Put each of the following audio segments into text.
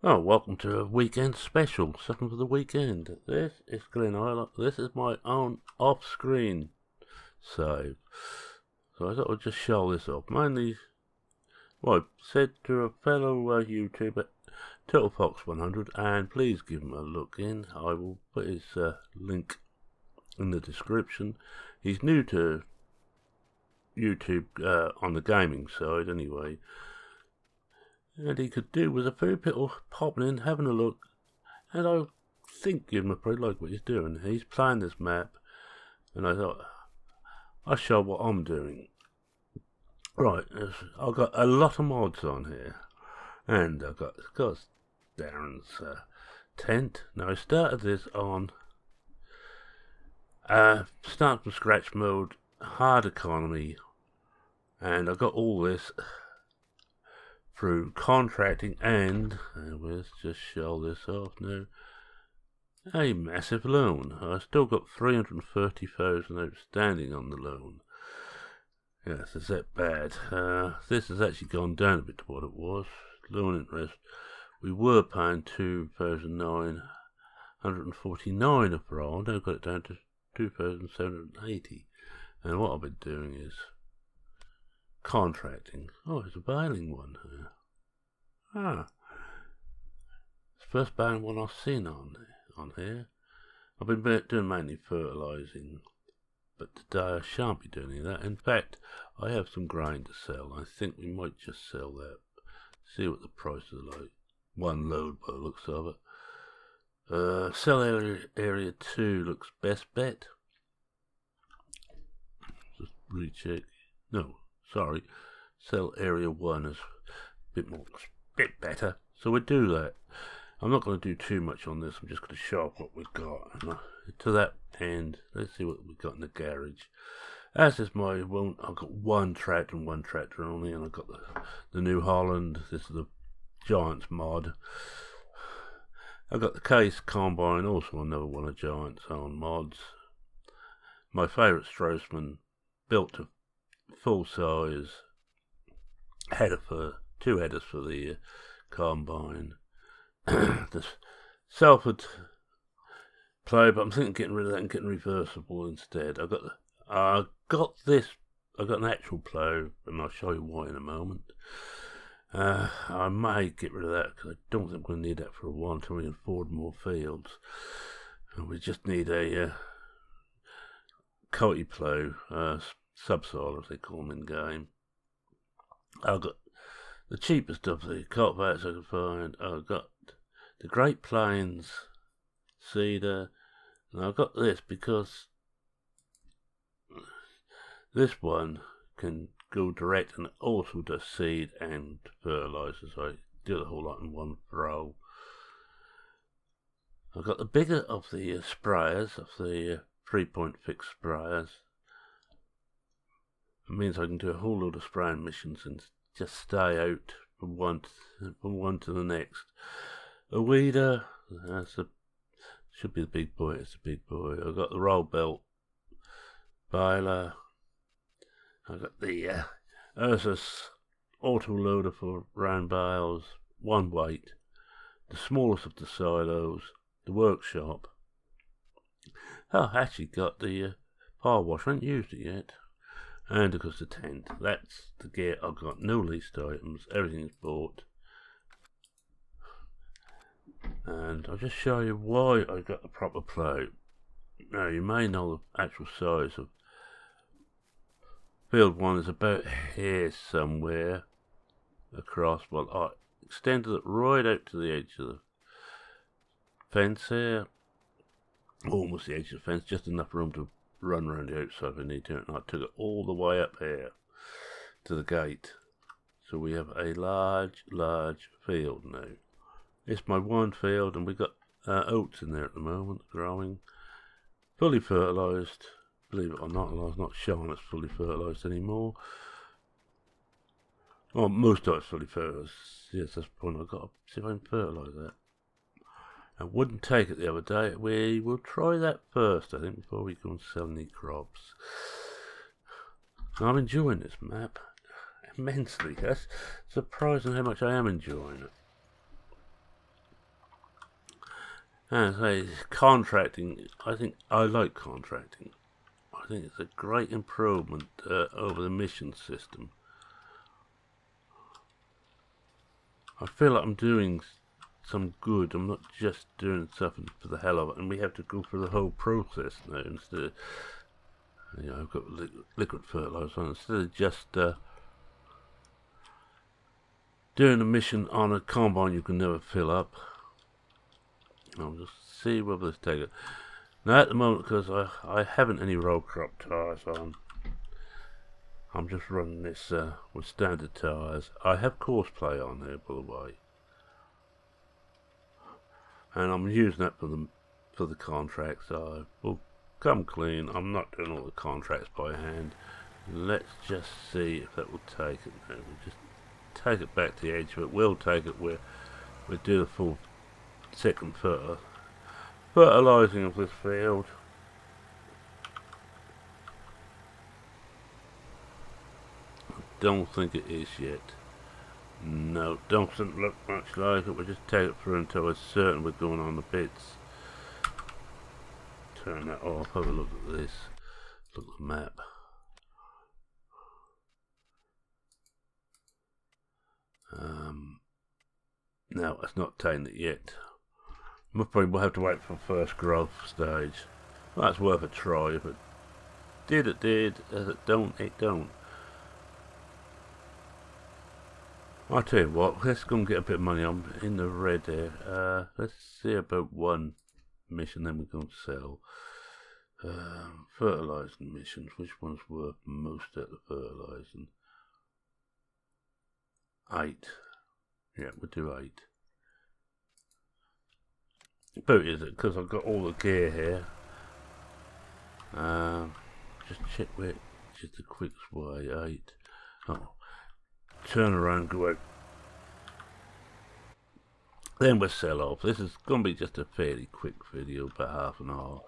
Oh, welcome to a weekend special, something for the weekend. This is Glen Isla. This is my own off-screen save. So I thought I'd just show this off. Mainly, well, I said to a fellow YouTuber, TurtleFox100, and please give him a look in. I will put his link in the description. He's new to YouTube on the gaming side anyway. And he could do with a few people popping in, having a look, and I think you'd probably like what he's doing. He's playing this map, and I thought, I'll show what I'm doing. Right, I've got a lot of mods on here, and I've got Darren's tent. Now I started this on start from scratch mode, hard economy, and I got all this through contracting and let's just show this off now, a massive loan. I still got 330,000 outstanding on the loan. Yes, is that bad? This has actually gone down a bit to what it was. Loan interest, we were paying 2,949 for all. Now I've got it down to 2,780. And what I've been doing is contracting. Oh, it's a baling one here. It's the first baling one I've seen on here. I've been doing mainly fertilising, but today I shan't be doing any of that. In fact, I have some grain to sell. I think we might just sell that. See what the prices are like. One load by the looks of it. Sell area 2 looks best bet. Just recheck. No. Sorry, sell area 1 is a bit better. So we do that. I'm not going to do too much on this. I'm just going to show off what we've got. And to that end, let's see what we've got in the garage. As is my one, I've got one tractor and one tractor only, and I've got the New Holland. This is the Giants mod. I've got the Case Combine, also another one of Giants own mods. My favourite Straussman, built to full size header for 2 headers for the combine. The Salford plough, but I'm thinking of getting rid of that and getting reversible instead. I got an actual plough, and I'll show you why in a moment. I may get rid of that because I don't think we're going to need that for a while until we can afford more fields. And we just need a coyote plough, subsoil as they call them in game. I've got the cheapest of the cultivators I could find. I've got the Great Plains cedar, and I've got this because this one can go direct and also does seed and fertilizers. I do the whole lot in one throw. I've got the bigger of the sprayers, of the 3-point fixed sprayers. It means I can do a whole load of spraying missions and just stay out from one to the next. A weeder, should be the big boy. It's the big boy. I've got the roll belt baler. I've got the Ursus auto loader for round bales, one weight. The smallest of the silos, the workshop. Oh, I actually got the power wash. I haven't used it yet. And of course the tent. That's the gear I've got. No leased items. Everything's bought. And I'll just show you why I got the proper plough. Now you may know the actual size of field 1 is about here somewhere across. Well, I extended it right out to the edge of the fence here. Almost the edge of the fence, just enough room to run around the outside if I need to, and I took it all the way up here to the gate. So we have a large field now. It's my one field, and we've got oats in there at the moment, growing. Fully fertilised. Believe it or not, I'm not showing it's fully fertilised anymore. Well, most of it's fully fertilised. Yes, that's the point. I've got to see if I can fertilise that. I wouldn't take it the other day. We will try that first, I think, before we go and sell any crops. I'm enjoying this map immensely. That's surprising how much I am enjoying it. And say contracting, I think I like contracting. I think it's a great improvement over the mission system. I feel like I'm doing some good. I'm not just doing something for the hell of it, and we have to go through the whole process now instead of, you know, I've got liquid fertilizer instead of just doing a mission on a combine you can never fill up. I'll just see whether this takes it. Now at the moment, because I haven't any road crop tyres on, I'm just running this with standard tyres. I have course play on there, by the way, and I'm using that for the contracts. So we'll come clean. I'm not doing all the contracts by hand. Let's just see if that will take it. Now we'll just take it back to the edge of it. We'll take it where we do the full second fertilizing of this field. I don't think it is yet. No, doesn't look much like it. We'll just take it through until we're certain we're going on the bits. Turn that off, have a look at this. Look at the map. No, it's not taken it yet. I'm afraid we'll have to wait for the first growth stage. Well, that's worth a try. If it did, it did. If it don't, it don't. I'll tell you what, let's go and get a bit of money. I'm in the red there. Let's see about one mission, then we're going to sell. Fertilizing missions. Which one's worth most at the fertilizing? 8. Yeah, we'll do 8. But is it because I've got all the gear here? Just check which is the quickest way. 8. Oh, turn around, go out. Then we'll sell off. This is going to be just a fairly quick video, about half an hour.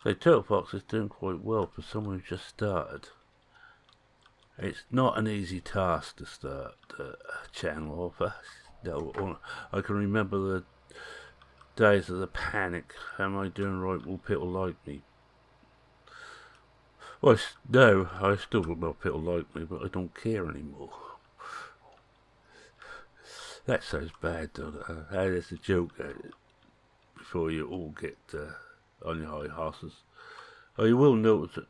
So Turtle Fox is doing quite well for someone who just started. It's not an easy task to start a channel off. No, I can remember the days of the panic. Am I doing right? Will people like me? Well, no, I still don't know if people like me, but I don't care anymore. That sounds bad, doesn't it? That's a joke before you all get on your high horses. Oh, you will notice it.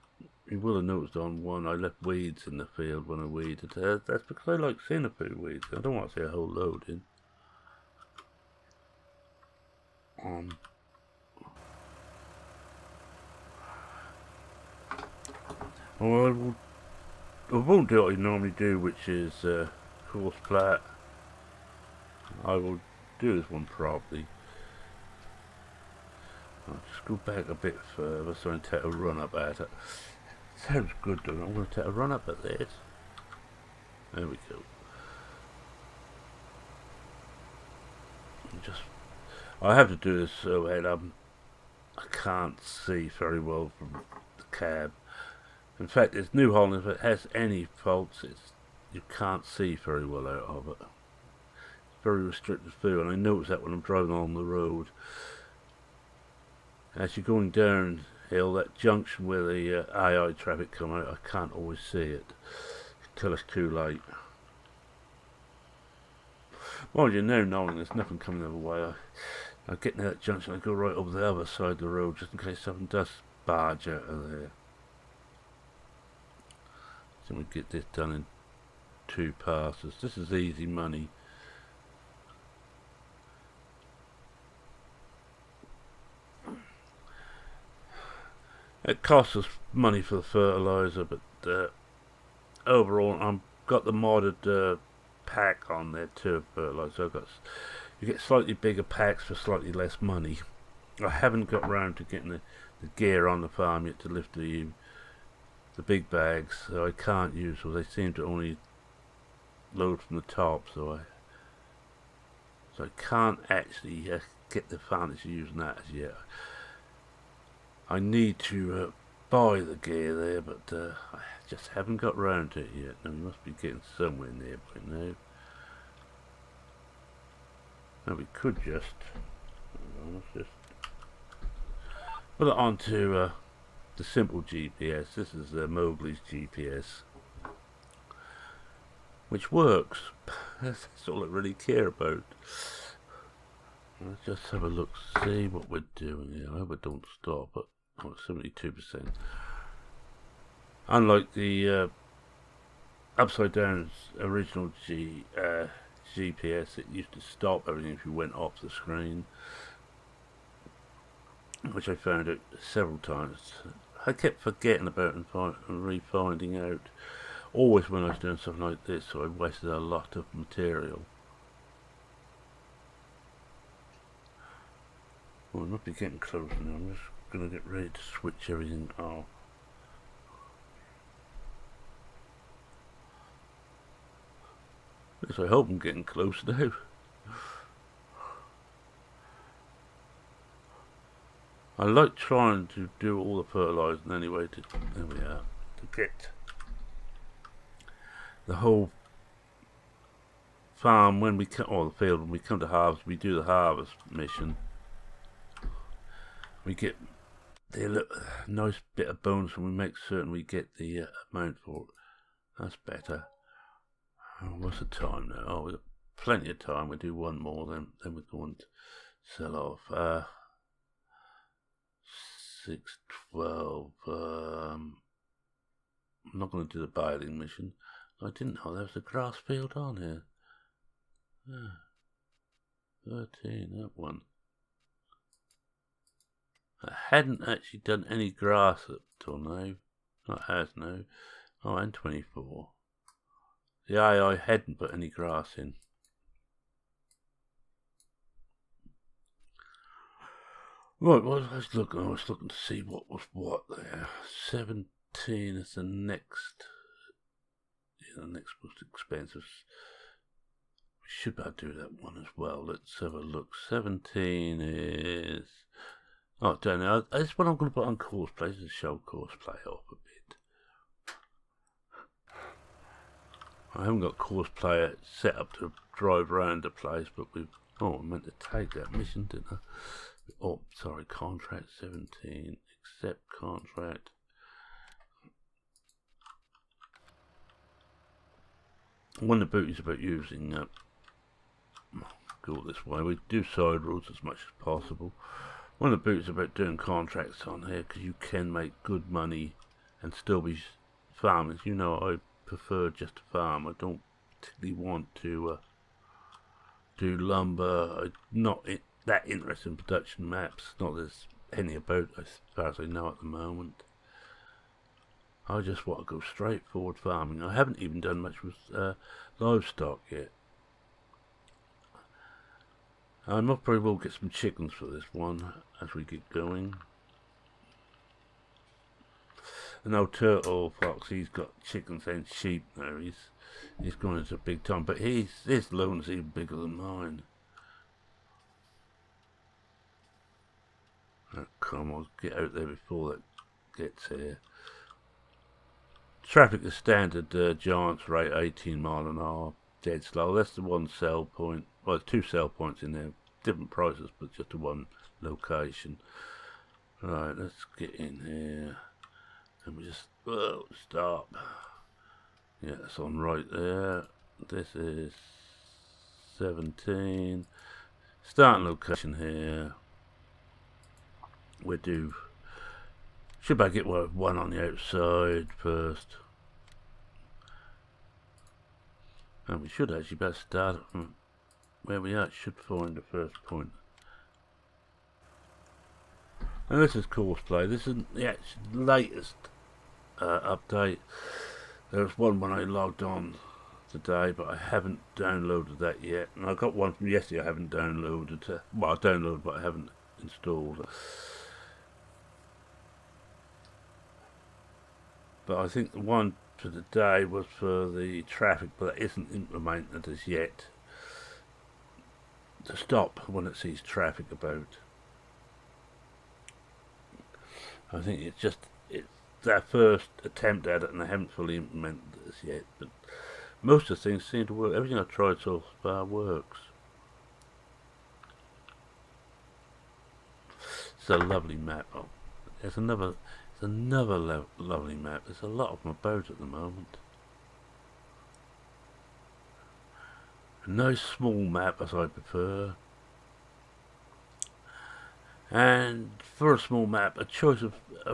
You will have noticed on one I left weeds in the field when I weeded. That's because I like centipede weeds. I don't want to see a whole load in. Well, I won't do what I normally do, which is course plat. I will do this one properly. I'll just go back a bit further so I can take a run up at it. Sounds good, doesn't it? I'm going to take a run up at this. There we go. I have to do this so that I can't see very well from the cab. In fact, it's New Holland. If it has any faults, you can't see very well out of it. It's very restricted view, and I notice that when I'm driving on the road. As you're going downhill, that junction where the AI traffic come out, I can't always see it until it's too late. Mind you, now knowing there's nothing coming the other way, I get near that junction, I go right over the other side of the road just in case something does barge out of there. So we get this done in 2 passes. This is easy money. It costs us money for the fertilizer, but overall I've got the modded pack on there too, fertilizer. You get slightly bigger packs for slightly less money. I haven't got round to getting the gear on the farm yet to lift the big bags, so I can't use them. They seem to only load from the top, so I can't actually get the advantage of using that as yet. I need to buy the gear there, but I just haven't got round to it yet. Now we must be getting somewhere near by now. Now we could just, let's just put it onto the simple GPS. This is Mowgli's GPS, which works. That's all I really care about. Let's just have a look, see what we're doing here. I hope it don't stop, but 72%. Unlike the upside down original GPS, it used to stop everything if you went off the screen, which I found out several times. I kept forgetting about and re-finding out, always when I was doing something like this, so I wasted a lot of material. Well, I must be getting close now. I'm just going to get ready to switch everything off. Yes, I hope I'm getting close now. I like trying to do all the fertilising anyway. There we are. To get the whole farm when we come, or the field when we come to harvest. We do the harvest mission. We get the nice bit of bonus, and we make certain we get the amount for it. That's better. What's the time now? Oh, we've got plenty of time. We'll do one more, then we're going to sell off. 6:12. I'm not going to do the baling mission. I didn't know there was a grass field on here. 13, that one. I hadn't actually done any grass up till now. Not has now. Oh, and 24. The AI hadn't put any grass in. Right, well, I was looking to see what was what there. 17 is the next. Yeah, the next most expensive. We should be able to do that one as well. Let's have a look. 17 is. Oh, don't know. This one I'm going to put on course play. This is show course play off a bit. I haven't got course player set up to drive around the place, but we've. Oh, I meant to take that mission, didn't I? Oh, sorry. Contract 17. Accept contract. One of the beauties about using. Go this way. We do side roads as much as possible. One of the beauties about doing contracts on here, because you can make good money and still be farming. You know, I prefer just to farm. I don't particularly want to do lumber. I'm not that interested in production maps. Not there's any about as far as I know at the moment. I just want to go straight forward farming. I haven't even done much with livestock yet. I most probably will get some chickens for this one as we get going. And old Turtle Fox, he's got chickens and sheep now. He's gone into big time, but his loan's even bigger than mine. Oh, come on, get out there before that gets here. Traffic is standard Giants rate, 18 mile an hour, dead slow. That's the one sell point. Well, there's two sell points in there, different prices, but just to one location. Right, let's get in here. And we just, stop. Yeah, that's on right there. This is 17. Starting location here. We do. Should I get one on the outside first? And we should actually better start from where we are. Should find the first point. And this is course play. This is the latest update. There was one when I logged on today, but I haven't downloaded that yet. And I got one from yesterday I haven't downloaded. Well, I downloaded, but I haven't installed. But I think the one for today was for the traffic, but that isn't implemented as yet. To stop when it sees traffic about. I think it's their first attempt at it, and they haven't fully implemented this yet. But most of the things seem to work. Everything I've tried so far works. It's a lovely map. Oh, there's another lovely map. There's a lot of my boat at the moment. A nice small map as I prefer. And for a small map, a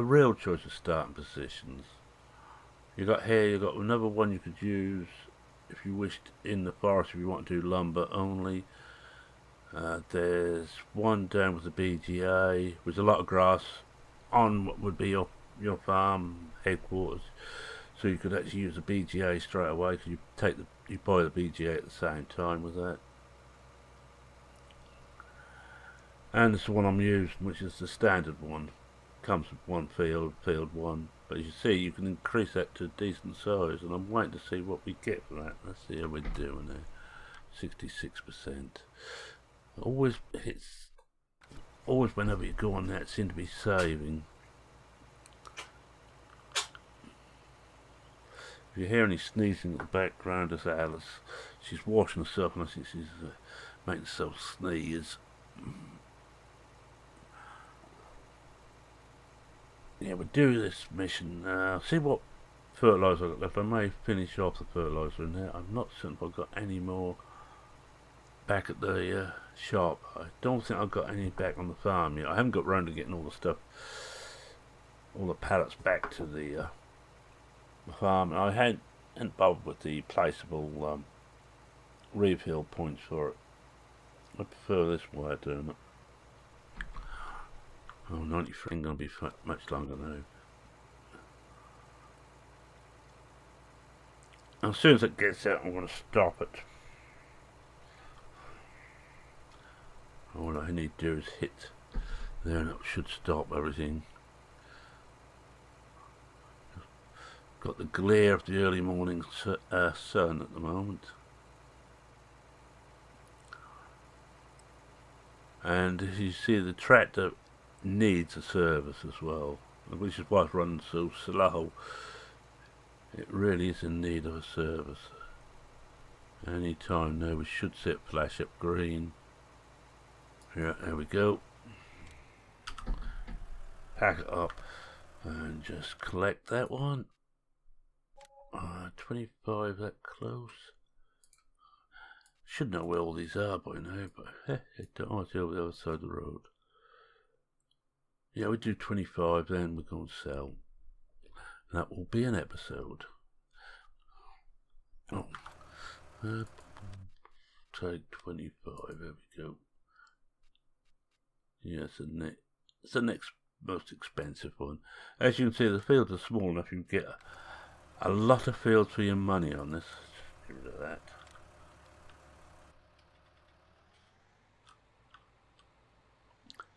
real choice of starting positions. You got here, you got another one you could use if you wished in the forest if you want to do lumber only. There's one down with the BGA with a lot of grass on what would be your farm headquarters, so you could actually use the BGA straight away because you buy the BGA at the same time with that. And this is the one I'm using, which is the standard one. Comes with one field one. But as you see, you can increase that to a decent size, and I'm waiting to see what we get for that. Let's see how we're doing there. 66%. Always whenever you go on that, it seems to be saving. If you hear any sneezing in the background, that's Alice. She's washing herself, and I think she's making herself sneeze. Yeah, we'll do this mission. See what fertiliser I've got left. I may finish off the fertiliser in there. I'm not certain if I've got any more back at the shop. I don't think I've got any back on the farm yet. I haven't got round to getting all the stuff, all the pallets back to the farm. I hadn't bothered with the placeable refill points for it. I prefer this way of doing it. Oh, 93 ain't going to be much longer now. As soon as it gets out, I'm going to stop it. All I need to do is hit there and it should stop everything. Got the glare of the early morning sun at the moment. And as you see, the tractor needs a service as well, which is why it's running so slow. It really is in need of a service. Any time now we should see it flash up green. Yeah, there we go. Pack it up and just collect that one. 25, that close. Should know where all these are by now, but don't see over the other side of the road. Yeah, we do 25, then we're going to sell. That will be an episode. Oh, take 25. There we go. Yeah, it's the next most expensive one. As you can see, the fields are small enough. You can get a lot of fields for your money on this. Get rid of that.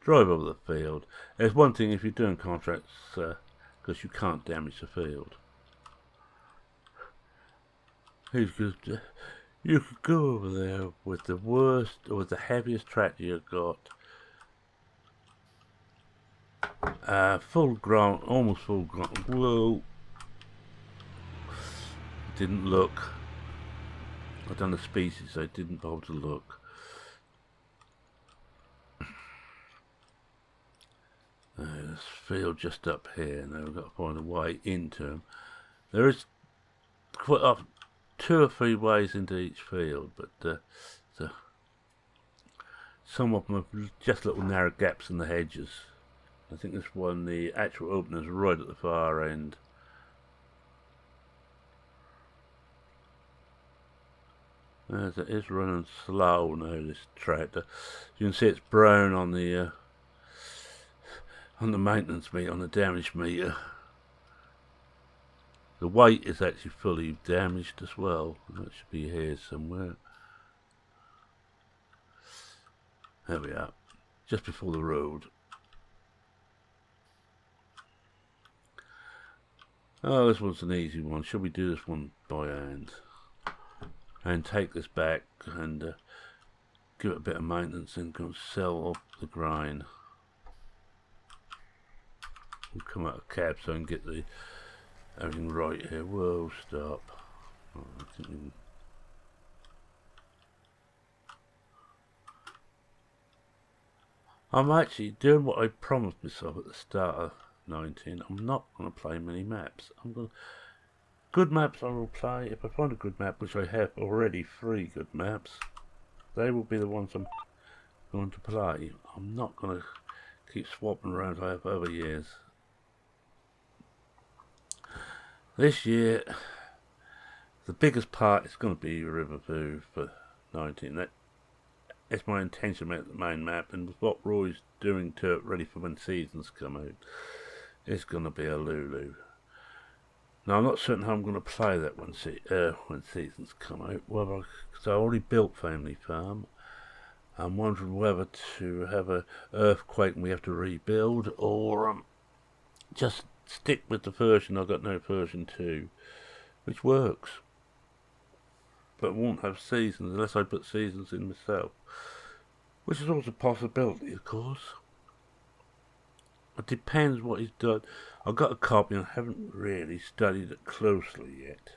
Drive over the field. There's one thing if you're doing contracts, because you can't damage the field. You could go over there with the worst or with the heaviest tractor you've got. Full ground, almost full ground. Whoa! Didn't look. I've done the species, so I didn't bother to look. This field just up here. Now we've got to find a way into them. There is quite often 2 or 3 ways into each field, but some of them have just little narrow gaps in the hedges. I think this one, the actual opener is right at the far end. As it is running slow now, this tractor. You can see it's brown on the maintenance meter, on the damage meter. The weight is actually fully damaged as well. That should be here somewhere. There we are, just before the road. Oh, this one's an easy one. Should we do this one by hand? And take this back and give it a bit of maintenance and go sell off the grind. We'll come out of cab so I can get everything right here. Whoa, stop. Oh, I think we can... I'm actually doing what I promised myself at the start of 19. I'm not going to play many maps. Good maps I will play. If I find a good map, which I have already 3 good maps, they will be the ones I'm going to play. I'm not going to keep swapping around as I have other years. This year, the biggest part is going to be Riverview for 19. That's my intention to make the main map, and with what Roy's doing to it, ready for when seasons come out, it's going to be a Lulu. Now, I'm not certain how I'm going to play that when seasons come out. Whether, because I already built Family Farm, I'm wondering whether to have an earthquake and we have to rebuild, or just stick with the version. I've got no version 2, which works, but won't have seasons unless I put seasons in myself, which is always a possibility, of course. It depends what he's done. I've got a copy and I haven't really studied it closely yet.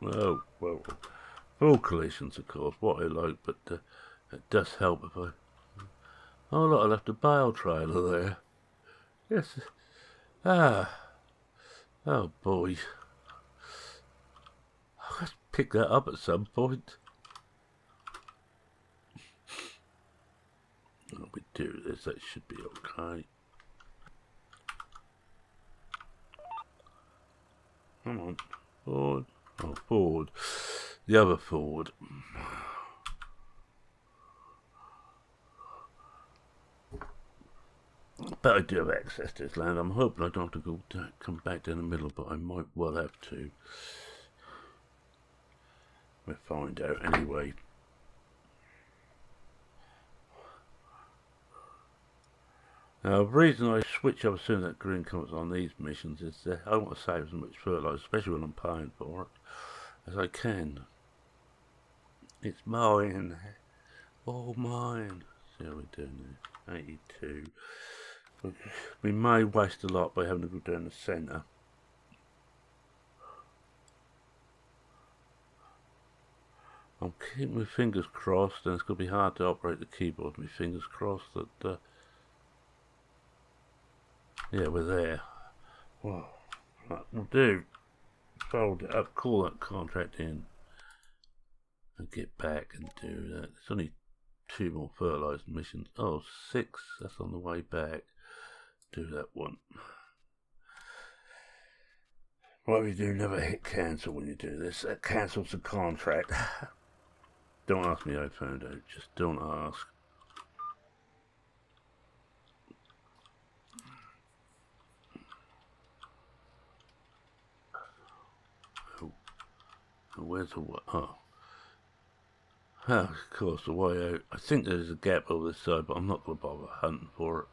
Oh, well, full collisions, of course, what I like, but it does help if I... Oh, look, I left a bale trailer there. Yes. Oh, boy. I'll have to pick that up at some point. When we do this, that should be okay. Come on. Forward. Oh, forward. The other forward. But I do have access to this land. I'm hoping I don't have to come back down the middle, but I might well have to. We'll find out anyway. Now, the reason I switch up as soon as that green comes on these missions is that I want to save as much fertilizer, especially when I'm paying for it, as I can. It's mine. All mine. See how we're doing there. 82. We may waste a lot by having to go down the centre. I'm keeping my fingers crossed, and it's going to be hard to operate the keyboard with my fingers crossed that... yeah, we're there. Well, right, we'll do. Fold it up, call that contract in, and get back and do that. It's only 2 more fertilizer missions. Oh, 6. That's on the way back. Do that one. Whatever you do, never hit cancel when you do this. That cancels the contract. Don't ask me how I found out. Just don't ask. Where's the way? Oh, of course, the way out. I think there's a gap over this side, but I'm not going to bother hunting for it.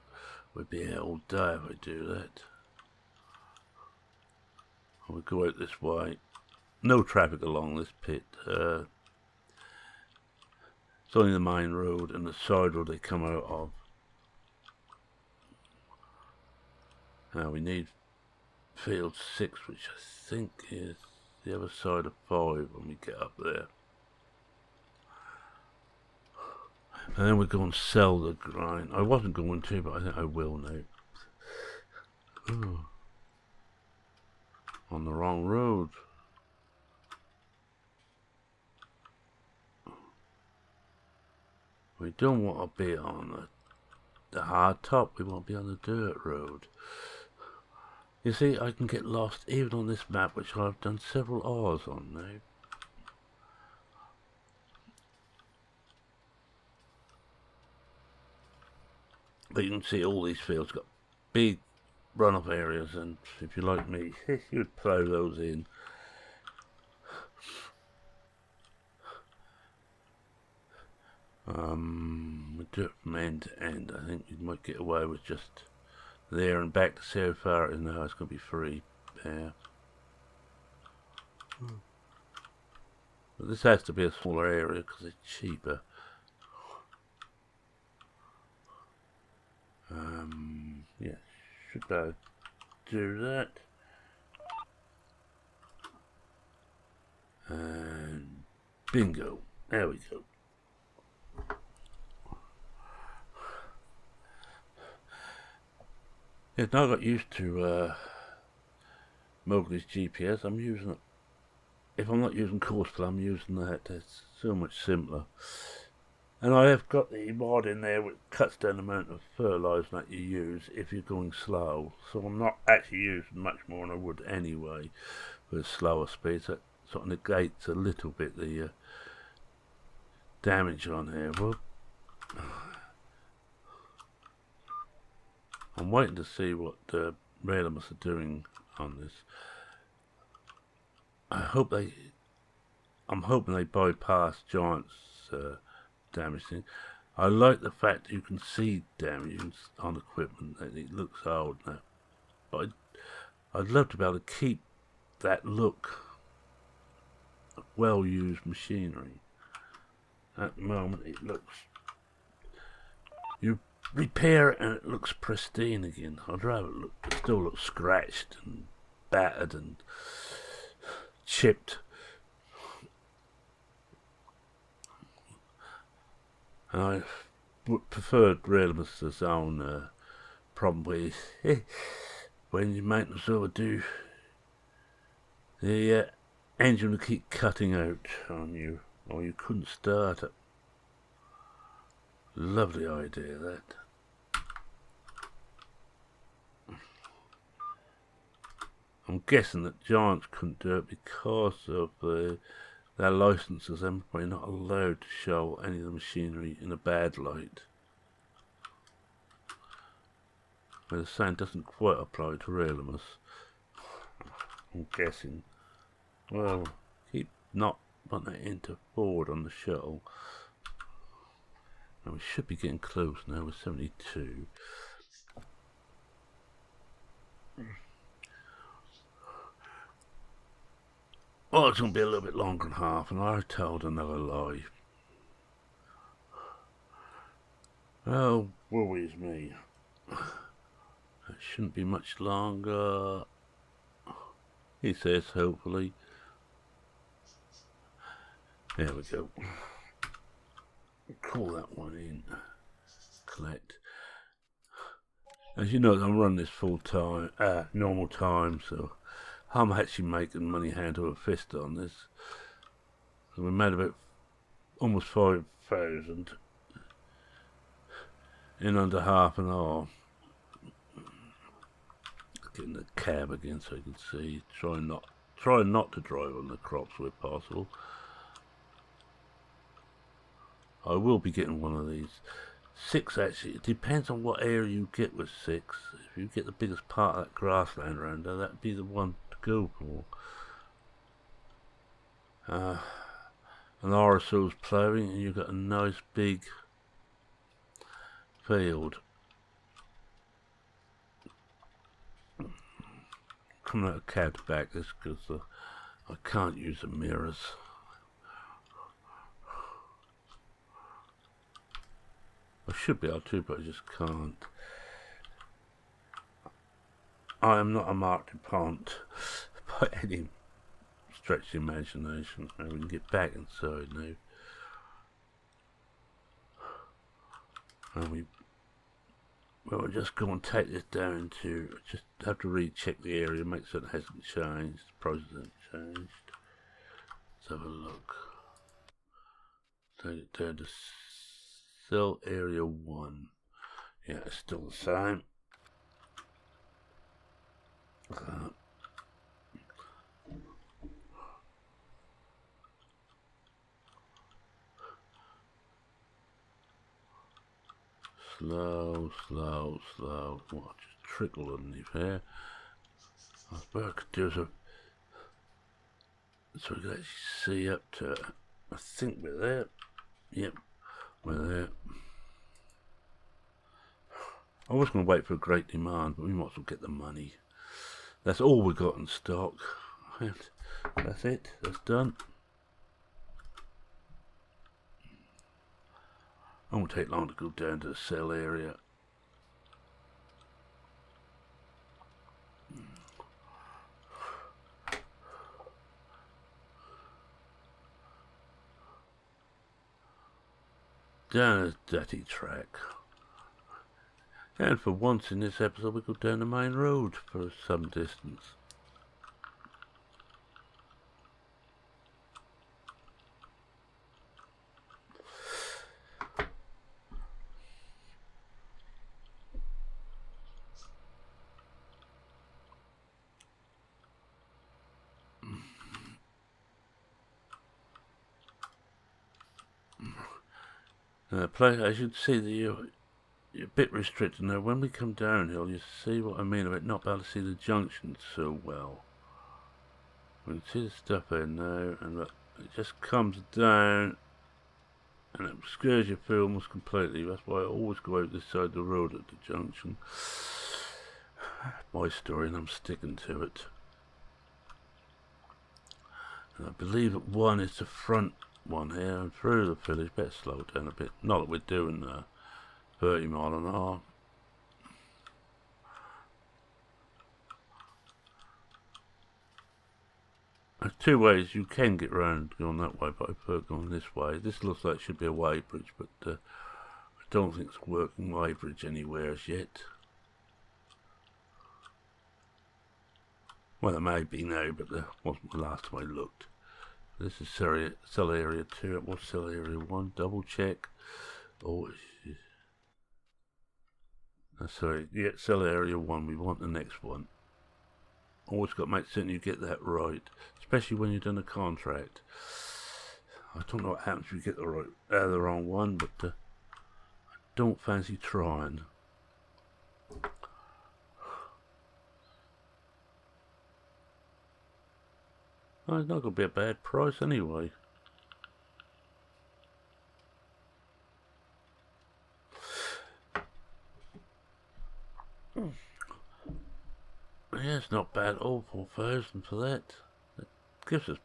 We'd be here all day if I do that. We'll go out this way. No traffic along this pit. It's only the main road and the side road they come out of. Now we need field 6, which I think is the other side of 5 when we get up there. And then we go and sell the grind. I wasn't going to, but I think I will now. Ooh. On the wrong road. We don't want to be on the hard top. We want to be on the dirt road. You see, I can get lost even on this map, which I've done several hours on now. But you can see all these fields got big runoff areas, and if you're like me, you'd plough those in. We'll do it from end to end. I think we might get away with just there and back to see how far it is now. It's going to be free there. But this has to be a smaller area because it's cheaper. Yeah, should I do that? And bingo, there we go. Yeah, now I got used to Mowgli's GPS. I'm using it. If I'm not using Courseplay, I'm using that. It's so much simpler. And I have got the mod in there which cuts down the amount of fertiliser that you use if you're going slow. So I'm not actually using much more than I would anyway with slower speeds. That sort of negates a little bit the damage on here. Well, I'm waiting to see what Realimus are doing on this. I'm hoping they bypass Giant's damage thing. I like the fact that you can see damage on equipment and it looks old now. But I'd love to be able to keep that look of well-used machinery. At the moment it looks... You repair it and it looks pristine again. I'd rather it still looks scratched and battered and chipped. And I would prefer Realimus' own problem where when you maintenance overdo, the engine will keep cutting out on you, or you couldn't start it. Lovely idea, that. I'm guessing that Giants couldn't do it because of their licenses. They're probably not allowed to show any of the machinery in a bad light. But the same doesn't quite apply to Realimus. I'm guessing. Well, keep not putting it into forward on the shuttle. And we should be getting close now with 72. Oh, it's going to be a little bit longer than half, and I told another lie. Oh, woe is me. It shouldn't be much longer, he says, hopefully. There we go. Call that one in. Collect. As you know, I'm running this full time, normal time, so I'm actually making money hand over fist on this. So we made about almost 5,000 in under half an hour. Getting the cab again so you can see. Try not to drive on the crops where possible. I will be getting one of these. 6 actually, it depends on what area you get with 6. If you get the biggest part of that grassland around there, that'd be the one to go for. An RSO's ploughing and you've got a nice big field. Coming out of cab's back this because I can't use the mirrors. I should be able to, but I just can't. I am not a Mark DuPont by any stretch of the imagination. Now we can get back inside now. And we'll just go and take this down to, just have to recheck the area, make sure it hasn't changed, the prices haven't changed. Let's have a look. Take it down to cell area 1. Yeah, it's still the same. Slow, slow, slow. What, just trickle underneath here. What I could do is so we can actually see up to, I think we're there. Yep, we're there. I was going to wait for a great demand, but we might as well get the money. That's all we got in stock. That's it, that's done. It won't take long to go down to the cell area. Down a dirty track. And for once in this episode we go down the main road for some distance. As you can see, you're a bit restricted now. When we come downhill, you see what I mean about not being able to see the junction so well. We can see the stuff there now, and look, it just comes down and it obscures your view almost completely. That's why I always go out this side of the road at the junction. My story, and I'm sticking to it. And I believe that one is the front one here, and through the village. Better slow it down a bit. Not that we're doing 30 mile an hour. There's two ways you can get round going that way, but I prefer going this way. This looks like it should be a weighbridge, but I don't think it's a working weighbridge anywhere as yet. Well, there may be now, but there wasn't the last time I looked. This is cell area 2, it was cell area 1, double check. Oh, sorry, yeah, cell area 1, we want the next one. Always got to make certain you get that right, especially when you're doing a contract. I don't know what happens if you get the wrong one, but I don't fancy trying. Oh, it's not going to be a bad price anyway. Yeah, it's not bad at all, 4,000 for that. It gives us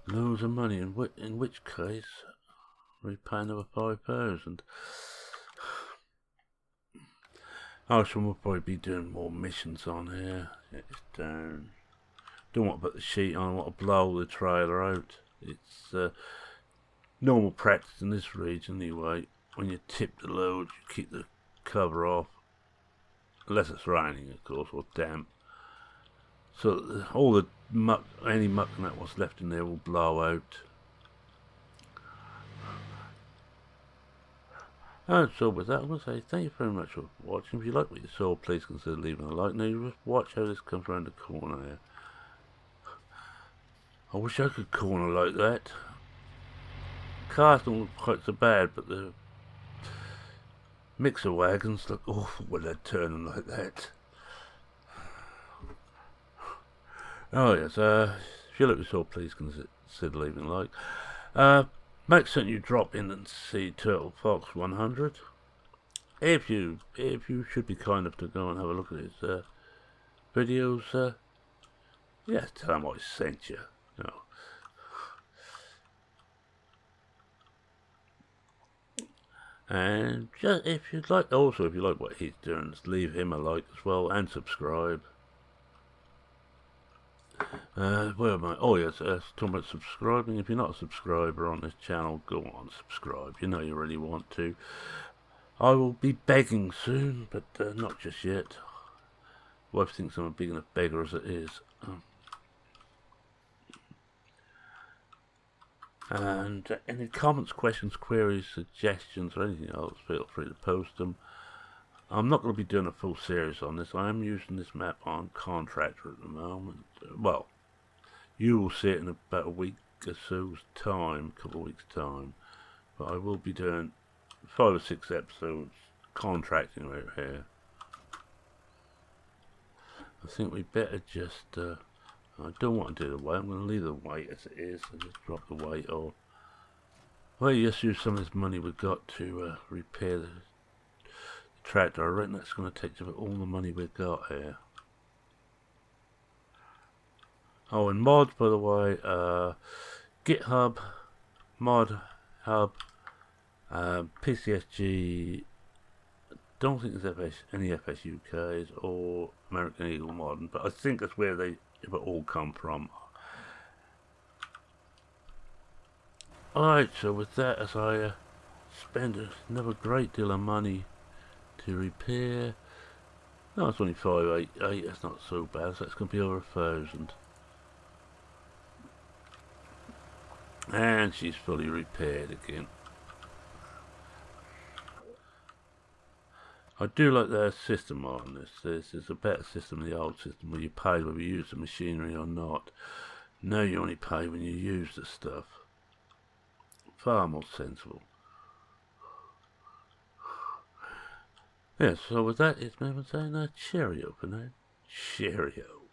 loads of money, in which case we pay another 5,000. I shall we'll probably be doing more missions on here. It's down. Don't want to put the sheet on, I want to blow the trailer out. It's normal practice in this region anyway. When you tip the load, you keep the cover off. Unless it's raining, of course, or damp. So all the muck, any muck and that what's left in there will blow out. And so with that, I'm going to say thank you very much for watching. If you like what you saw, please consider leaving a like. Now you just watch how this comes around the corner here. I wish I could corner like that. Cars don't look quite so bad, but the mixer wagons look awful when they're turning like that. Oh yes, if you like what you saw, please consider leaving a like. Make certain you drop in and see Turtle Fox 100. If you should be kind enough to go and have a look at his videos, yeah, tell him I sent you. No. And just if you'd like, also if you like what he's doing, just leave him a like as well and subscribe. Where am I? Oh yes, talking about subscribing. If you're not a subscriber on this channel, go on, subscribe. You know you really want to. I will be begging soon, but not just yet. Wife thinks I'm a big enough beggar as it is. And any comments, questions, queries, suggestions, or anything else, feel free to post them. I'm not going to be doing a full series on this. I am using this map on Contractor at the moment. Well, you will see it in about a week or so's time, a couple of weeks' time. But I will be doing 5 or 6 episodes contracting right here. I think we better just... I don't want to do the weight. I'm going to leave the weight as it is and just drop the weight off. Well, just use some of this money we've got to repair the tractor. I reckon that's going to take about all the money we've got here. Oh, and mods, by the way, GitHub, Mod Hub, PCSG. Don't think there's any FSUKs or American Eagle Modern, but I think that's where they all come from. Alright, so with that, as I spend another great deal of money To repair. No, it's only 588. That's not so bad. So that's going to be over 1,000. And she's fully repaired again. I do like their system on this. This is a better system than the old system where you pay whether you use the machinery or not. Now you only pay when you use the stuff. Far more sensible. Yeah, so with that, it's me saying cheerio for now. Cheerio.